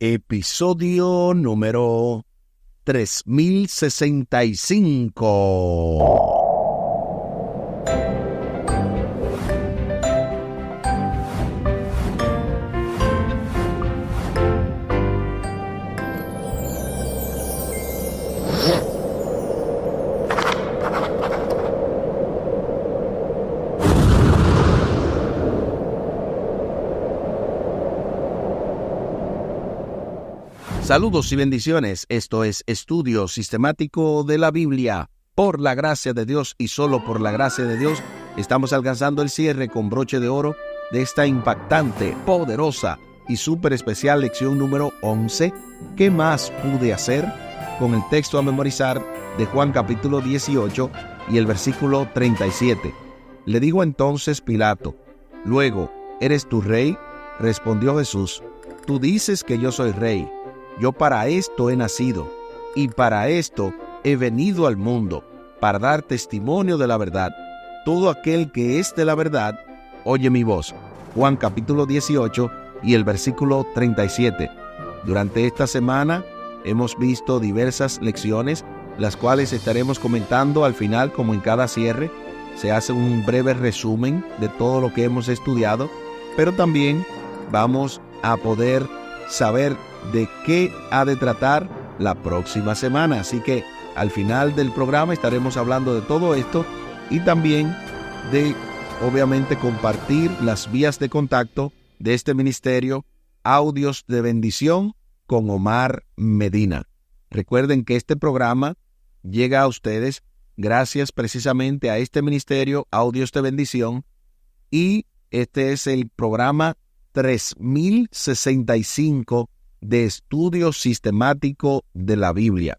Episodio número 3065. Saludos y bendiciones. Esto es Estudio Sistemático de la Biblia. Por la gracia de Dios y solo por la gracia de Dios, estamos alcanzando el cierre con broche de oro de esta impactante, poderosa y súper especial lección número 11. ¿Qué más pude hacer? Con el texto a memorizar de Juan capítulo 18 y el versículo 37. Le dijo entonces Pilato: «Luego, ¿eres tú rey?». Respondió Jesús: «Tú dices que yo soy rey. Yo para esto he nacido, y para esto he venido al mundo, para dar testimonio de la verdad. Todo aquel que es de la verdad, oye mi voz». Juan capítulo 18 y el versículo 37. Durante esta semana hemos visto diversas lecciones, las cuales estaremos comentando al final como en cada cierre. Se hace un breve resumen de todo lo que hemos estudiado, pero también vamos a poder saber de qué ha de tratar la próxima semana. Así que al final del programa estaremos hablando de todo esto y también de, obviamente, compartir las vías de contacto de este ministerio, Audios de Bendición con Omar Medina. Recuerden que este programa llega a ustedes gracias precisamente a este ministerio, Audios de Bendición, y este es el programa 3065 de estudio sistemático de la Biblia.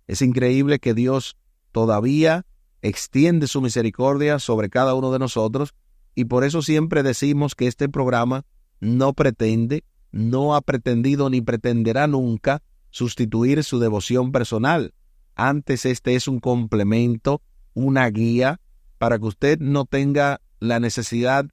Es increíble que Dios todavía extiende su misericordia sobre cada uno de nosotros, y por eso siempre decimos que este programa no pretende, no ha pretendido ni pretenderá nunca sustituir su devoción personal. Antes este es un complemento, una guía, para que usted no tenga la necesidad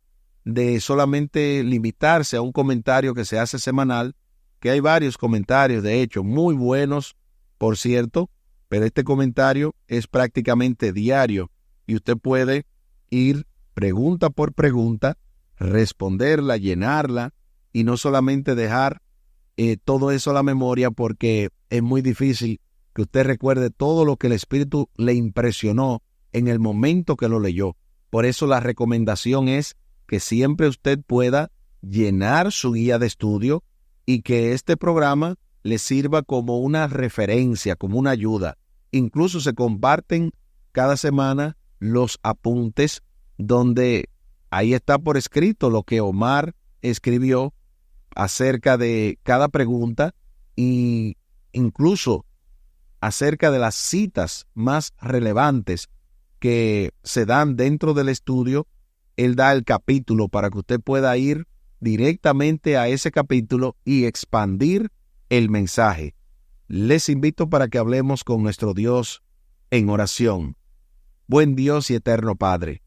de solamente limitarse a un comentario que se hace semanal, que hay varios comentarios, de hecho, muy buenos, por cierto, pero este comentario es prácticamente diario y usted puede ir pregunta por pregunta, responderla, llenarla y no solamente dejar todo eso a la memoria, porque es muy difícil que usted recuerde todo lo que el Espíritu le impresionó en el momento que lo leyó. Por eso la recomendación es que siempre usted pueda llenar su guía de estudio y que este programa le sirva como una referencia, como una ayuda. Incluso se comparten cada semana los apuntes donde ahí está por escrito lo que Omar escribió acerca de cada pregunta e incluso acerca de las citas más relevantes que se dan dentro del estudio. Él da el capítulo para que usted pueda ir directamente a ese capítulo y expandir el mensaje. Les invito para que hablemos con nuestro Dios en oración. Buen Dios y eterno Padre,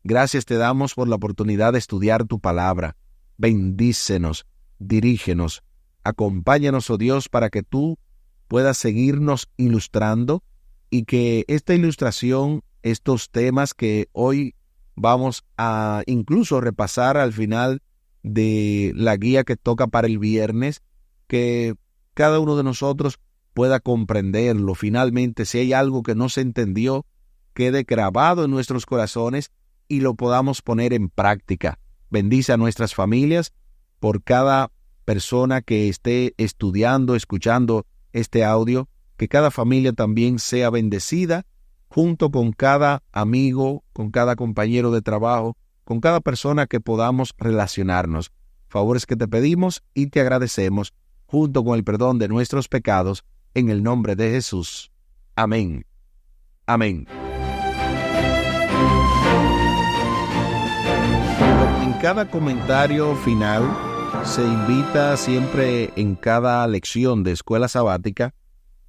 gracias te damos por la oportunidad de estudiar tu palabra. Bendícenos, dirígenos, acompáñanos, oh Dios, para que tú puedas seguirnos ilustrando y que esta ilustración, estos temas que hoy vamos a incluso repasar al final de la guía que toca para el viernes, que cada uno de nosotros pueda comprenderlo. Finalmente, si hay algo que no se entendió, quede grabado en nuestros corazones y lo podamos poner en práctica. Bendice a nuestras familias por cada persona que esté estudiando, escuchando este audio, que cada familia también sea bendecida, junto con cada amigo, con cada compañero de trabajo, con cada persona que podamos relacionarnos. Favores que te pedimos y te agradecemos, junto con el perdón de nuestros pecados, en el nombre de Jesús. Amén. Amén. En cada comentario final se invita siempre en cada lección de escuela sabática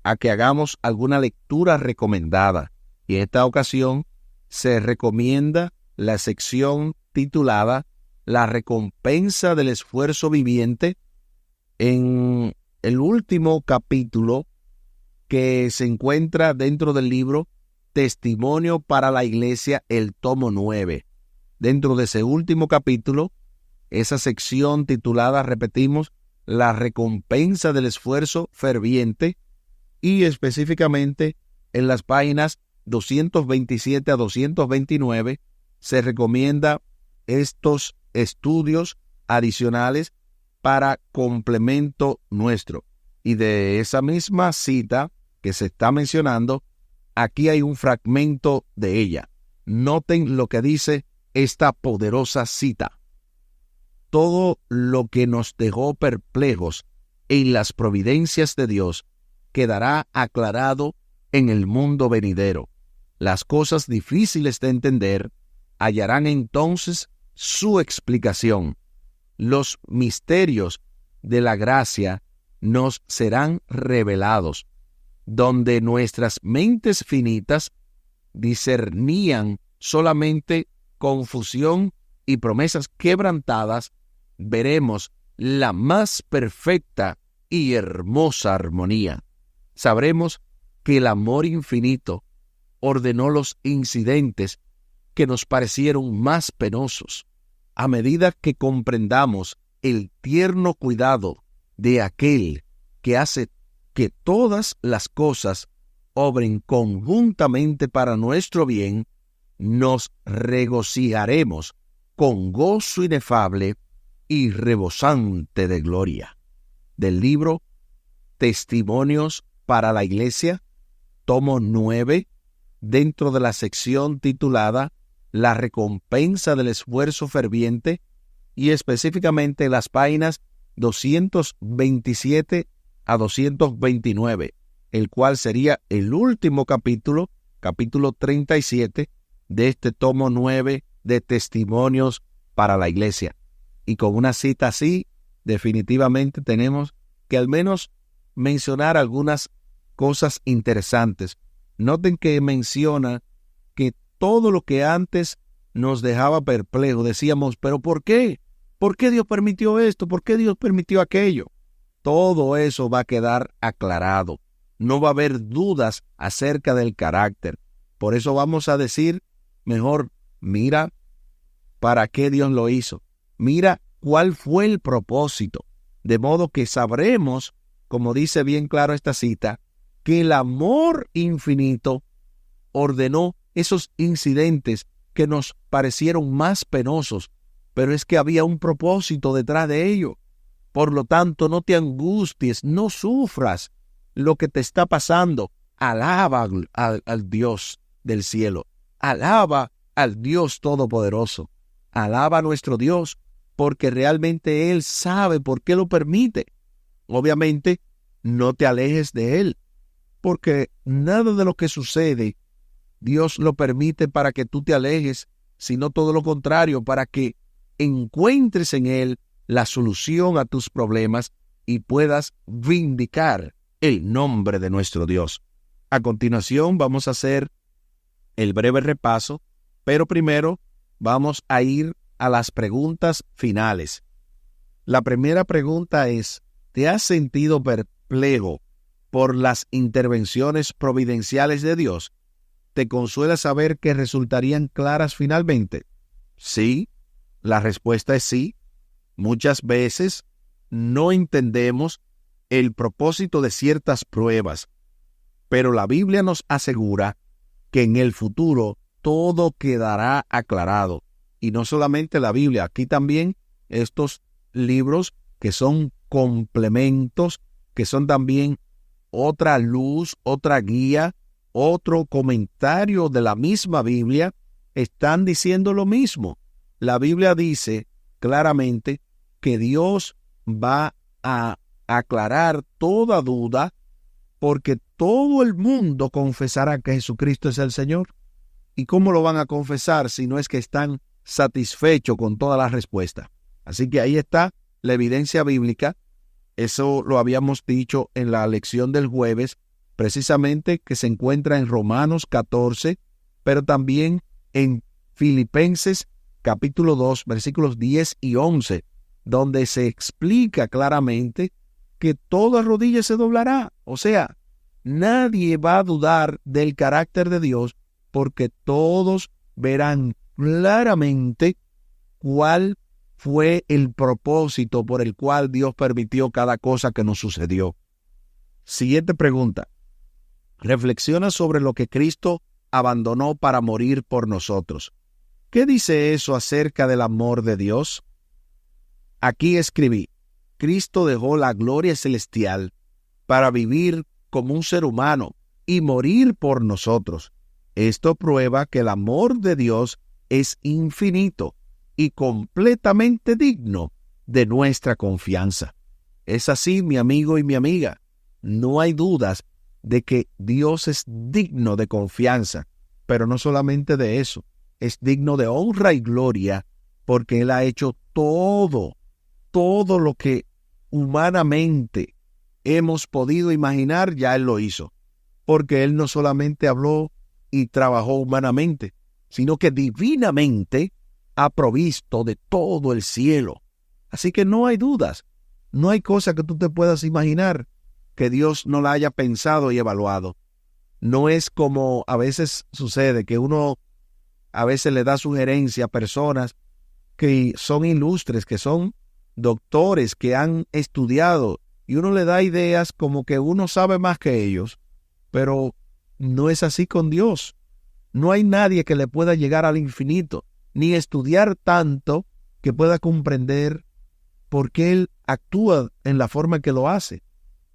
a que hagamos alguna lectura recomendada. Y en esta ocasión se recomienda la sección titulada La recompensa del esfuerzo viviente, en el último capítulo que se encuentra dentro del libro Testimonio para la Iglesia, el tomo 9. Dentro de ese último capítulo, esa sección titulada, repetimos, la recompensa del esfuerzo ferviente, y específicamente en las páginas 227 a 229 se recomienda estos estudios adicionales para complemento nuestro. Y de esa misma cita que se está mencionando, aquí hay un fragmento de ella. Noten lo que dice esta poderosa cita. Todo lo que nos dejó perplejos en las providencias de Dios quedará aclarado en el mundo venidero. Las cosas difíciles de entender hallarán entonces su explicación. Los misterios de la gracia nos serán revelados, donde nuestras mentes finitas discernían solamente confusión y promesas quebrantadas, veremos la más perfecta y hermosa armonía. Sabremos que el amor infinito ordenó los incidentes que nos parecieron más penosos. A medida que comprendamos el tierno cuidado de aquel que hace que todas las cosas obren conjuntamente para nuestro bien, nos regocijaremos con gozo inefable y rebosante de gloria. Del libro Testimonios para la Iglesia, tomo 9, dentro de la sección titulada La recompensa del esfuerzo ferviente, y específicamente las páginas 227 a 229, el cual sería el último capítulo, capítulo 37, de este tomo 9 de Testimonios para la Iglesia. Y con una cita así, definitivamente tenemos que al menos mencionar algunas cosas interesantes. Noten que menciona que todo lo que antes nos dejaba perplejos, decíamos, ¿pero por qué? ¿Por qué Dios permitió esto? ¿Por qué Dios permitió aquello? Todo eso va a quedar aclarado. No va a haber dudas acerca del carácter. Por eso vamos a decir, mejor, mira para qué Dios lo hizo. Mira cuál fue el propósito. De modo que sabremos, como dice bien claro esta cita, que el amor infinito ordenó esos incidentes que nos parecieron más penosos, pero es que había un propósito detrás de ello. Por lo tanto, no te angusties, no sufras lo que te está pasando. Alaba al Dios del cielo. Alaba al Dios Todopoderoso. Alaba a nuestro Dios, porque realmente Él sabe por qué lo permite. Obviamente, no te alejes de Él, porque nada de lo que sucede, Dios lo permite para que tú te alejes, sino todo lo contrario, para que encuentres en Él la solución a tus problemas y puedas vindicar el nombre de nuestro Dios. A continuación vamos a hacer el breve repaso, pero primero vamos a ir a las preguntas finales. La primera pregunta es, ¿te has sentido perplejo por las intervenciones providenciales de Dios? ¿Te consuela saber que resultarían claras finalmente? Sí, la respuesta es sí. Muchas veces no entendemos el propósito de ciertas pruebas, pero la Biblia nos asegura que en el futuro todo quedará aclarado. Y no solamente la Biblia, aquí también estos libros que son complementos, que son también otra luz, otra guía, otro comentario de la misma Biblia, están diciendo lo mismo. La Biblia dice claramente que Dios va a aclarar toda duda, porque todo el mundo confesará que Jesucristo es el Señor. ¿Y cómo lo van a confesar si no es que están satisfechos con toda la respuesta? Así que ahí está la evidencia bíblica. Eso lo habíamos dicho en la lección del jueves, precisamente que se encuentra en Romanos 14, pero también en Filipenses capítulo 2, versículos 10 y 11, donde se explica claramente que toda rodilla se doblará. O sea, nadie va a dudar del carácter de Dios porque todos verán claramente cuál fue el propósito por el cual Dios permitió cada cosa que nos sucedió. Siguiente pregunta. Reflexiona sobre lo que Cristo abandonó para morir por nosotros. ¿Qué dice eso acerca del amor de Dios? Aquí escribí: Cristo dejó la gloria celestial para vivir como un ser humano y morir por nosotros. Esto prueba que el amor de Dios es infinito y completamente digno de nuestra confianza. Es así, mi amigo y mi amiga. No hay dudas de que Dios es digno de confianza, pero no solamente de eso, es digno de honra y gloria porque Él ha hecho todo lo que humanamente hemos podido imaginar, ya Él lo hizo, porque Él no solamente habló y trabajó humanamente, sino que divinamente ha provisto de todo el cielo. Así que no hay dudas, no hay cosa que tú te puedas imaginar que Dios no la haya pensado y evaluado. No es como a veces sucede, que uno a veces le da sugerencia a personas que son ilustres, que son doctores, que han estudiado, y uno le da ideas como que uno sabe más que ellos, pero no es así con Dios. No hay nadie que le pueda llegar al infinito, ni estudiar tanto que pueda comprender por qué Él actúa en la forma que lo hace.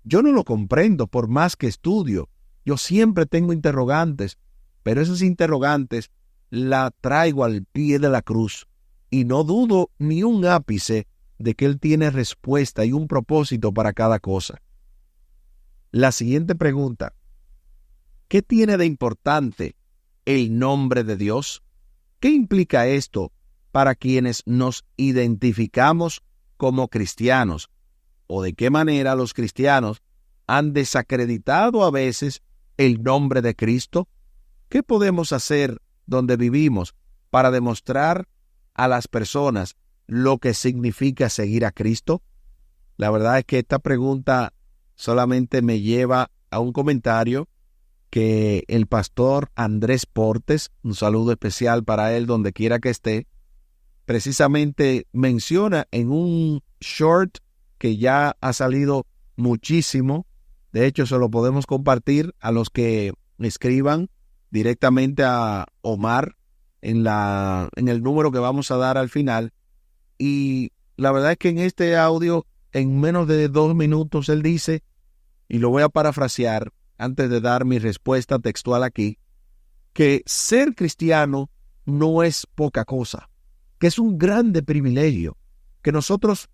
Yo no lo comprendo por más que estudio. Yo siempre tengo interrogantes, pero esas interrogantes la traigo al pie de la cruz y no dudo ni un ápice de que Él tiene respuesta y un propósito para cada cosa. La siguiente pregunta: ¿qué tiene de importante el nombre de Dios? ¿Qué implica esto para quienes nos identificamos como cristianos? ¿O de qué manera los cristianos han desacreditado a veces el nombre de Cristo? ¿Qué podemos hacer donde vivimos para demostrar a las personas lo que significa seguir a Cristo? La verdad es que esta pregunta solamente me lleva a un comentario que el pastor Andrés Portes, un saludo especial para él donde quiera que esté, precisamente menciona en un short que ya ha salido muchísimo. De hecho, se lo podemos compartir a los que escriban directamente a Omar en el número que vamos a dar al final. Y la verdad es que en este audio, en menos de 2 minutos, él dice, y lo voy a parafrasear antes de dar mi respuesta textual aquí, que ser cristiano no es poca cosa, que es un grande privilegio, que nosotros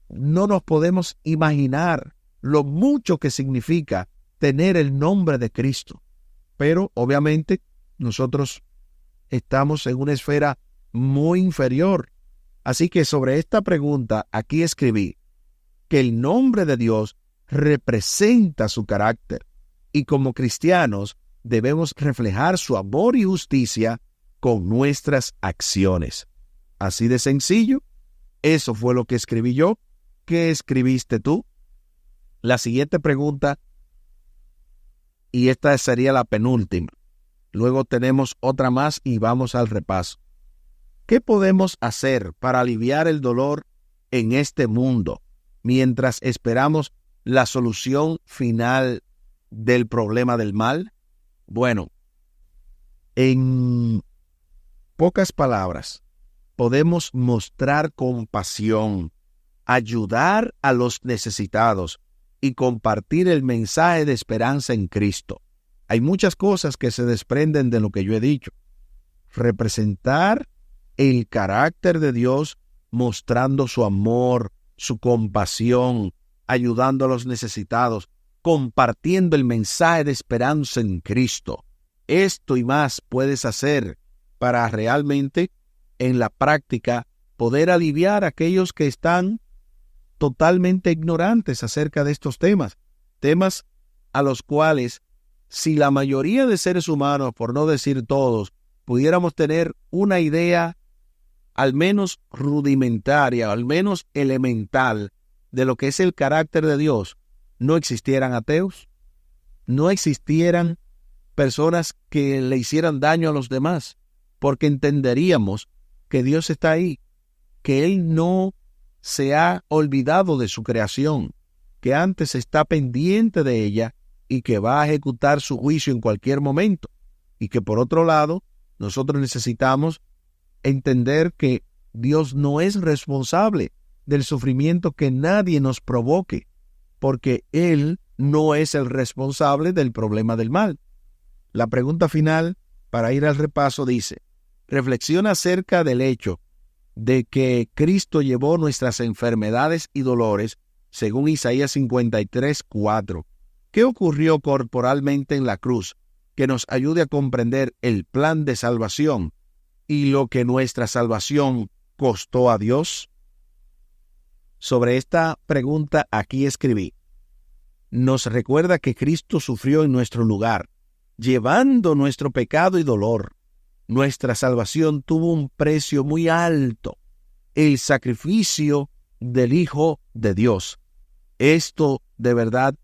no nos podemos imaginar lo mucho que significa tener el nombre de Cristo. Pero obviamente nosotros estamos en una esfera muy inferior. Así que sobre esta pregunta aquí escribí que el nombre de Dios representa su carácter y como cristianos debemos reflejar su amor y justicia con nuestras acciones. Así de sencillo. Eso fue lo que escribí yo. ¿Qué escribiste tú? La siguiente pregunta, y esta sería la penúltima. Luego tenemos otra más y vamos al repaso. ¿Qué podemos hacer para aliviar el dolor en este mundo mientras esperamos la solución final del problema del mal? Bueno, en pocas palabras, podemos mostrar compasión, ayudar a los necesitados y compartir el mensaje de esperanza en Cristo. Hay muchas cosas que se desprenden de lo que yo he dicho. Representar el carácter de Dios mostrando su amor, su compasión, ayudando a los necesitados, compartiendo el mensaje de esperanza en Cristo. Esto y más puedes hacer para realmente, en la práctica, poder aliviar a aquellos que están totalmente ignorantes acerca de estos temas a los cuales, si la mayoría de seres humanos, por no decir todos, pudiéramos tener una idea al menos rudimentaria, al menos elemental, de lo que es el carácter de Dios, no existieran ateos, no existieran personas que le hicieran daño a los demás, porque entenderíamos que Dios está ahí, que Él no se ha olvidado de su creación, que antes está pendiente de ella y que va a ejecutar su juicio en cualquier momento. Y que por otro lado, nosotros necesitamos entender que Dios no es responsable del sufrimiento que nadie nos provoque, porque Él no es el responsable del problema del mal. La pregunta final, para ir al repaso, dice: reflexiona acerca del hecho de que Cristo llevó nuestras enfermedades y dolores, según Isaías 53:4. ¿Qué ocurrió corporalmente en la cruz que nos ayude a comprender el plan de salvación y lo que nuestra salvación costó a Dios? Sobre esta pregunta aquí escribí: nos recuerda que Cristo sufrió en nuestro lugar, llevando nuestro pecado y dolor. Nuestra salvación tuvo un precio muy alto, el sacrificio del Hijo de Dios. Esto de verdad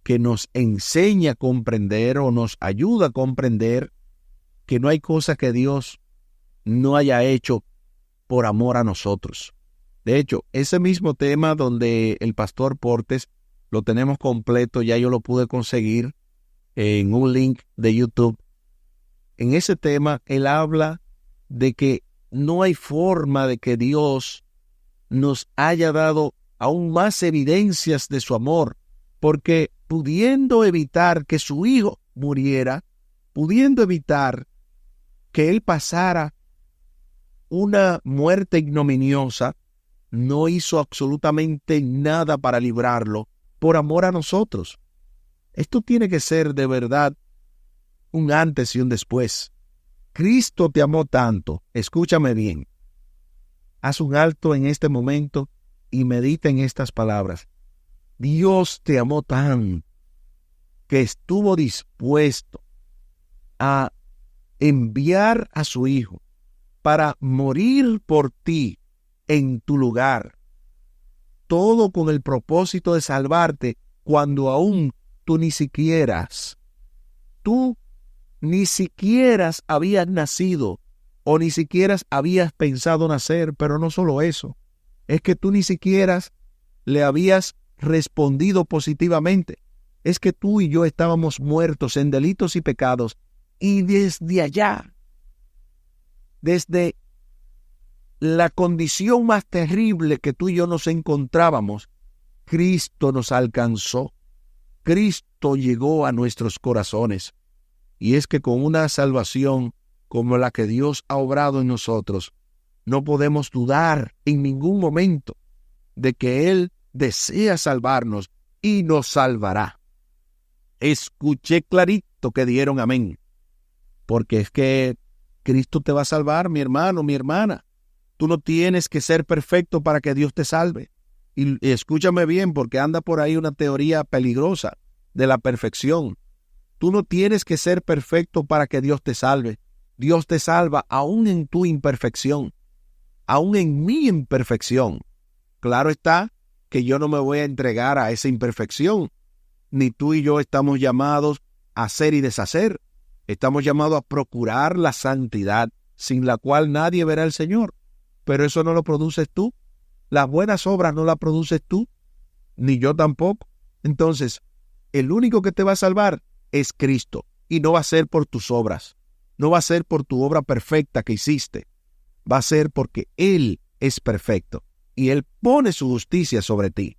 que nos enseña a comprender o nos ayuda a comprender que no hay cosa que Dios no haya hecho por amor a nosotros. De hecho, ese mismo tema donde el pastor Portes lo tenemos completo, ya yo lo pude conseguir en un link de YouTube. En ese tema, él habla de que no hay forma de que Dios nos haya dado aún más evidencias de su amor, porque pudiendo evitar que su Hijo muriera, pudiendo evitar que Él pasara una muerte ignominiosa, no hizo absolutamente nada para librarlo por amor a nosotros. Esto tiene que ser de verdad un antes y un después. Cristo te amó tanto, escúchame bien. Haz un alto en este momento y medita en estas palabras. Dios te amó tanto que estuvo dispuesto a enviar a su Hijo para morir por ti en tu lugar. Todo con el propósito de salvarte cuando aún tú ni siquiera habías nacido o ni siquiera habías pensado nacer. Pero no solo eso, es que tú ni siquiera le habías respondido positivamente. Es que tú y yo estábamos muertos en delitos y pecados, y desde allá, desde la condición más terrible que tú y yo nos encontrábamos, Cristo nos alcanzó. Cristo llegó a nuestros corazones. Y es que con una salvación como la que Dios ha obrado en nosotros, no podemos dudar en ningún momento de que Él desea salvarnos y nos salvará. Escuché clarito que dieron amén. Porque es que Cristo te va a salvar, mi hermano, mi hermana. Tú no tienes que ser perfecto para que Dios te salve. Y escúchame bien, porque anda por ahí una teoría peligrosa de la perfección. Tú no tienes que ser perfecto para que Dios te salve. Dios te salva aún en tu imperfección, aún en mi imperfección. Claro está que yo no me voy a entregar a esa imperfección. Ni tú y yo estamos llamados a hacer y deshacer. Estamos llamados a procurar la santidad, sin la cual nadie verá al Señor. Pero eso no lo produces tú. Las buenas obras no las produces tú, ni yo tampoco. Entonces, el único que te va a salvar es Cristo. Y no va a ser por tus obras. No va a ser por tu obra perfecta que hiciste. Va a ser porque Él es perfecto. Y Él pone su justicia sobre ti.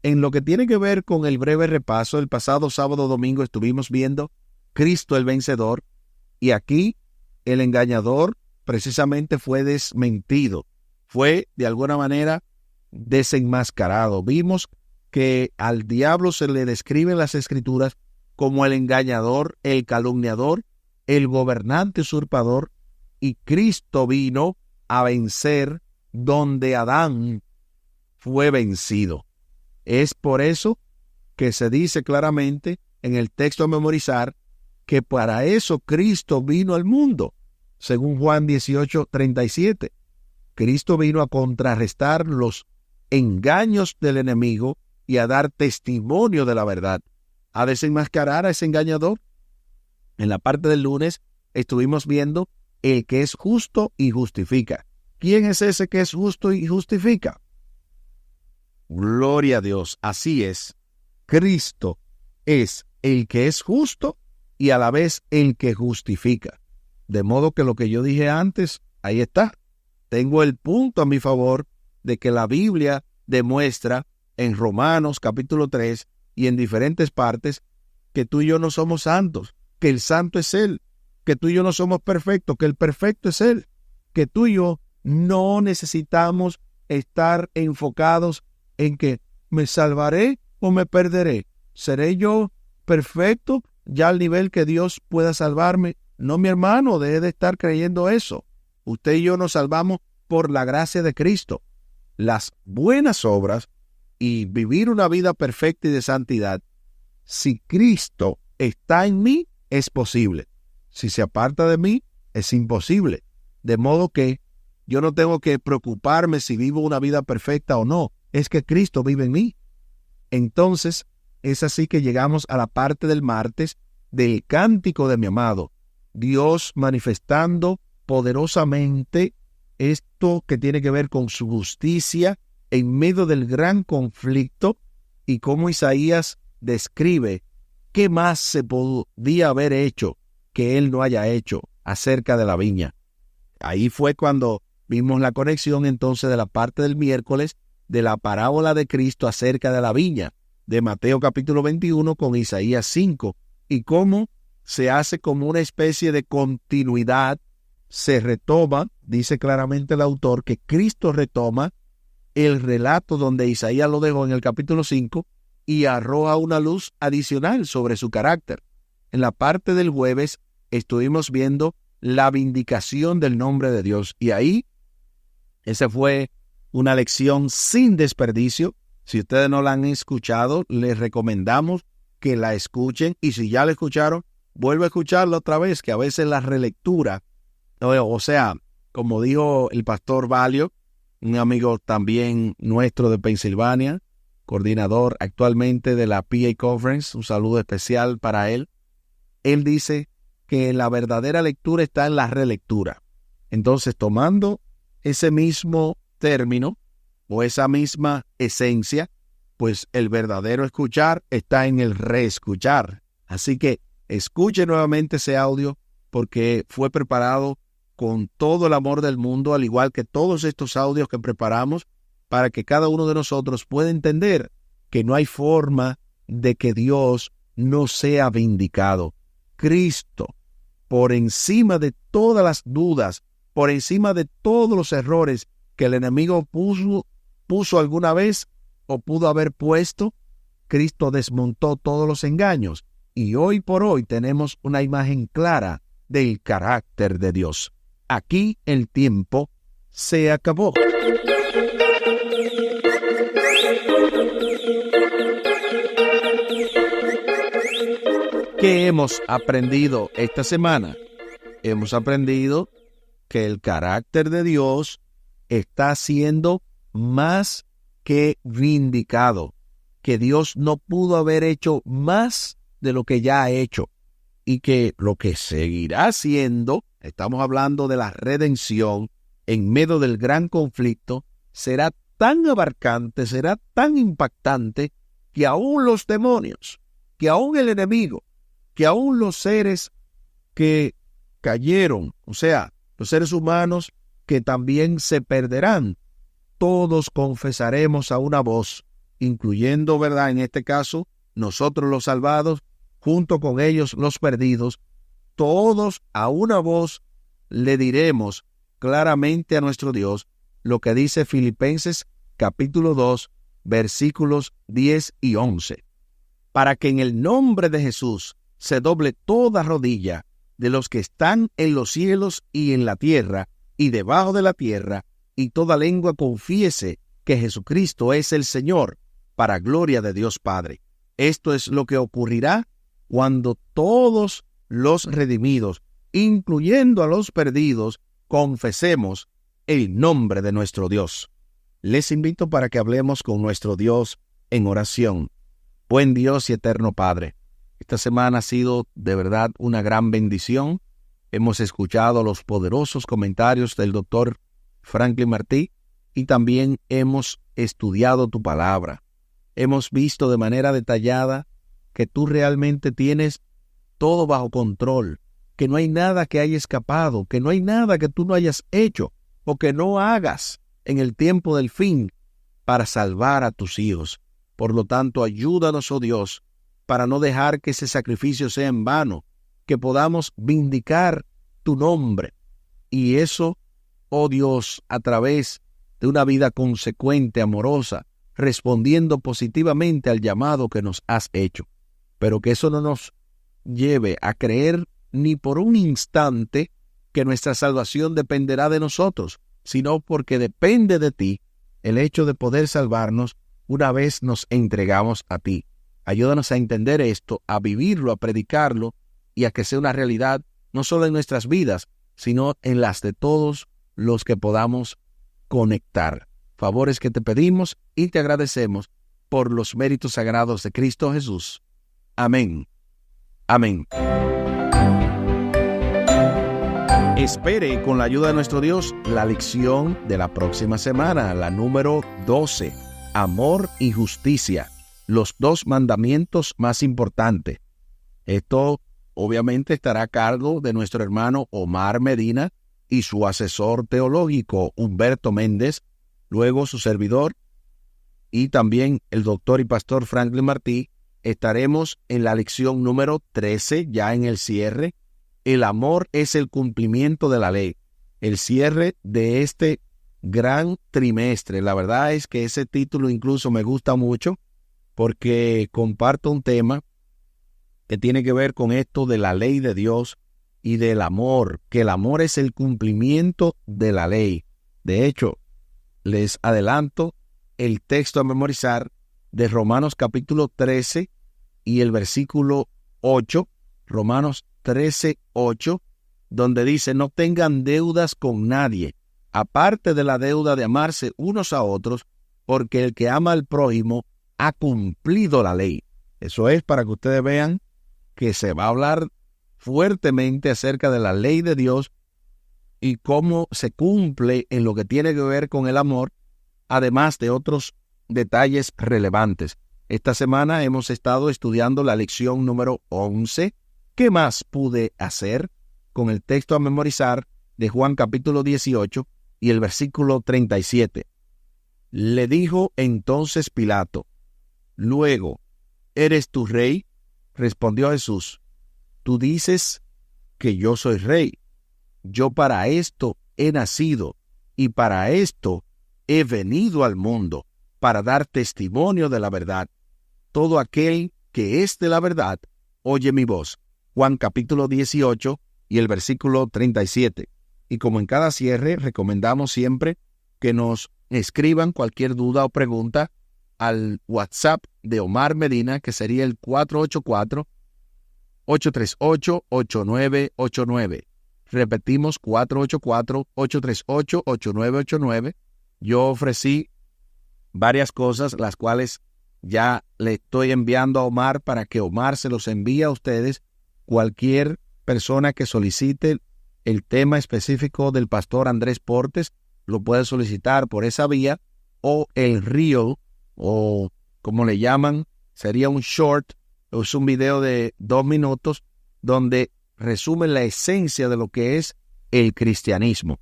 En lo que tiene que ver con el breve repaso, el pasado sábado domingo estuvimos viendo Cristo el vencedor. Y aquí el engañador precisamente fue desmentido. Fue de alguna manera desenmascarado. Vimos que al diablo se le describe en las Escrituras como el engañador, el calumniador, el gobernante usurpador, y Cristo vino a vencer donde Adán fue vencido. Es por eso que se dice claramente en el texto a memorizar que para eso Cristo vino al mundo, según Juan 18:37. Cristo vino a contrarrestar los engaños del enemigo y a dar testimonio de la verdad, a desenmascarar a ese engañador. En la parte del lunes estuvimos viendo el que es justo y justifica. ¿Quién es ese que es justo y justifica? Gloria a Dios, así es. Cristo es el que es justo y a la vez el que justifica. De modo que lo que yo dije antes, ahí está. Tengo el punto a mi favor de que la Biblia demuestra en Romanos capítulo 3 y en diferentes partes que tú y yo no somos santos, que el santo es Él, que tú y yo no somos perfectos, que el perfecto es Él, que tú y yo no necesitamos estar enfocados en que me salvaré o me perderé. ¿Seré yo perfecto ya al nivel que Dios pueda salvarme? No, mi hermano, deje de estar creyendo eso. Usted y yo nos salvamos por la gracia de Cristo. Las buenas obras y vivir una vida perfecta y de santidad, si Cristo está en mí, es posible. Si se aparta de mí, es imposible. De modo que yo no tengo que preocuparme si vivo una vida perfecta o no. Es que Cristo vive en mí. Entonces, es así que llegamos a la parte del martes del cántico de mi amado. Dios manifestando poderosamente esto que tiene que ver con su justicia en medio del gran conflicto y cómo Isaías describe qué más se podía haber hecho que él no haya hecho acerca de la viña. Ahí fue cuando vimos la conexión entonces de la parte del miércoles de la parábola de Cristo acerca de la viña, de Mateo capítulo 21 con Isaías 5, y cómo se hace como una especie de continuidad, se retoma, dice claramente el autor, que Cristo retoma el relato donde Isaías lo dejó en el capítulo 5 y arroja una luz adicional sobre su carácter. En la parte del jueves estuvimos viendo la vindicación del nombre de Dios, y ahí esa fue una lección sin desperdicio. Si ustedes no la han escuchado, les recomendamos que la escuchen, y si ya la escucharon, vuelvo a escucharla otra vez, que a veces la relectura, o sea, como dijo el pastor Valio, un amigo también nuestro de Pensilvania, coordinador actualmente de la PA Conference, un saludo especial para él. Él dice que la verdadera lectura está en la relectura. Entonces, tomando ese mismo término o esa misma esencia, pues el verdadero escuchar está en el reescuchar. Así que escuche nuevamente ese audio porque fue preparado con todo el amor del mundo, al igual que todos estos audios que preparamos, para que cada uno de nosotros pueda entender que no hay forma de que Dios no sea vindicado. Cristo, por encima de todas las dudas, por encima de todos los errores que el enemigo puso alguna vez o pudo haber puesto, Cristo desmontó todos los engaños, y hoy por hoy tenemos una imagen clara del carácter de Dios. Aquí el tiempo se acabó. ¿Qué hemos aprendido esta semana? Hemos aprendido que el carácter de Dios está siendo más que vindicado, que Dios no pudo haber hecho más de lo que ya ha hecho, y que lo que seguirá haciendo, estamos hablando de la redención en medio del gran conflicto, será tan abarcante, será tan impactante, que aún los demonios, que aún el enemigo, que aún los seres que cayeron, o sea, los seres humanos que también se perderán, todos confesaremos a una voz, incluyendo, ¿verdad?, en este caso, nosotros los salvados, junto con ellos los perdidos, todos a una voz le diremos claramente a nuestro Dios lo que dice Filipenses capítulo 2, versículos 10 y 11. Para que en el nombre de Jesús se doble toda rodilla de los que están en los cielos y en la tierra y debajo de la tierra, y toda lengua confiese que Jesucristo es el Señor, para gloria de Dios Padre. Esto es lo que ocurrirá cuando todos los redimidos, incluyendo a los perdidos, confesemos el nombre de nuestro Dios. Les invito para que hablemos con nuestro Dios en oración. Buen Dios y eterno Padre, esta semana ha sido de verdad una gran bendición. Hemos escuchado los poderosos comentarios del doctor Franklin Martí y también hemos estudiado tu palabra. Hemos visto de manera detallada que tú realmente tienes todo bajo control, que no hay nada que haya escapado, que no hay nada que tú no hayas hecho o que no hagas en el tiempo del fin para salvar a tus hijos. Por lo tanto, ayúdanos, oh Dios, para no dejar que ese sacrificio sea en vano, que podamos vindicar tu nombre. Y eso, oh Dios, a través de una vida consecuente, amorosa, respondiendo positivamente al llamado que nos has hecho. Pero que eso no nos lleve a creer ni por un instante que nuestra salvación dependerá de nosotros, sino porque depende de ti el hecho de poder salvarnos una vez nos entregamos a ti. Ayúdanos a entender esto, a vivirlo, a predicarlo y a que sea una realidad no solo en nuestras vidas, sino en las de todos los que podamos conectar. Favores que te pedimos y te agradecemos por los méritos sagrados de Cristo Jesús. Amén. Amén. Espere, con la ayuda de nuestro Dios, la lección de la próxima semana, la número 12. Amor y justicia, los dos mandamientos más importantes. Esto obviamente estará a cargo de nuestro hermano Omar Medina y su asesor teológico Humberto Méndez, luego su servidor y también el doctor y pastor Franklin Martí. Estaremos en la lección número 13, ya en el cierre. El amor es el cumplimiento de la ley. El cierre de este gran trimestre. La verdad es que ese título incluso me gusta mucho porque comparto un tema que tiene que ver con esto de la ley de Dios y del amor, que el amor es el cumplimiento de la ley. De hecho, les adelanto el texto a memorizar de Romanos capítulo 13 y el versículo 8, Romanos 13, 8, donde dice: no tengan deudas con nadie, aparte de la deuda de amarse unos a otros, porque el que ama al prójimo ha cumplido la ley. Eso es para que ustedes vean que se va a hablar fuertemente acerca de la ley de Dios y cómo se cumple en lo que tiene que ver con el amor, además de otros detalles relevantes. Esta semana hemos estado estudiando la lección número 11. ¿Qué más pude hacer? Con el texto a memorizar de Juan capítulo 18 y el versículo 37. Le dijo entonces Pilato: luego, ¿eres tú rey? Respondió Jesús: tú dices que yo soy rey. Yo para esto he nacido y para esto he venido al mundo, para dar testimonio de la verdad. Todo aquel que es de la verdad oye mi voz. Juan capítulo 18 y el versículo 37. Y como en cada cierre, recomendamos siempre que nos escriban cualquier duda o pregunta al WhatsApp de Omar Medina, que sería el 484-838-8989. Repetimos, 484-838-8989. Yo ofrecí varias cosas, las cuales ya le estoy enviando a Omar para que Omar se los envíe a ustedes. Cualquier persona que solicite el tema específico del pastor Andrés Portes lo puede solicitar por esa vía, o el reel, o como le llaman, sería un short, es un video de 2 minutos donde resume la esencia de lo que es el cristianismo.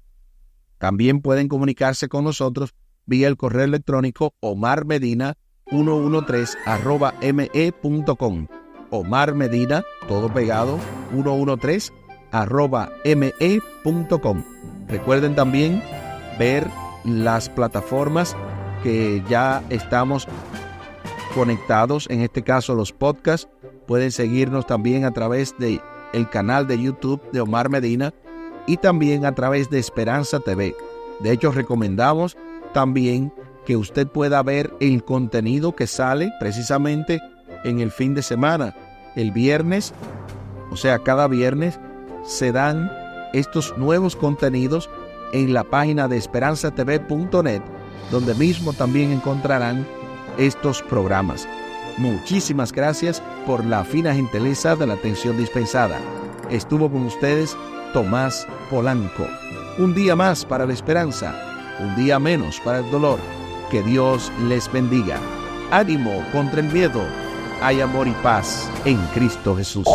También pueden comunicarse con nosotros vía el correo electrónico omarmedina113@me.com. Omar Medina, todo pegado, 113@me.com. Recuerden también ver las plataformas que ya estamos conectados, en este caso los podcasts. Pueden seguirnos también a través de el canal de YouTube de Omar Medina y también a través de Esperanza TV. De hecho, recomendamos también que usted pueda ver el contenido que sale precisamente en el fin de semana. El viernes, o sea, cada viernes, se dan estos nuevos contenidos en la página de esperanzatv.net, donde mismo también encontrarán estos programas. Muchísimas gracias por la fina gentileza de la atención dispensada. Estuvo con ustedes Tomás Polanco. Un día más para la esperanza, un día menos para el dolor. Que Dios les bendiga. Ánimo contra el miedo. Hay amor y paz en Cristo Jesús.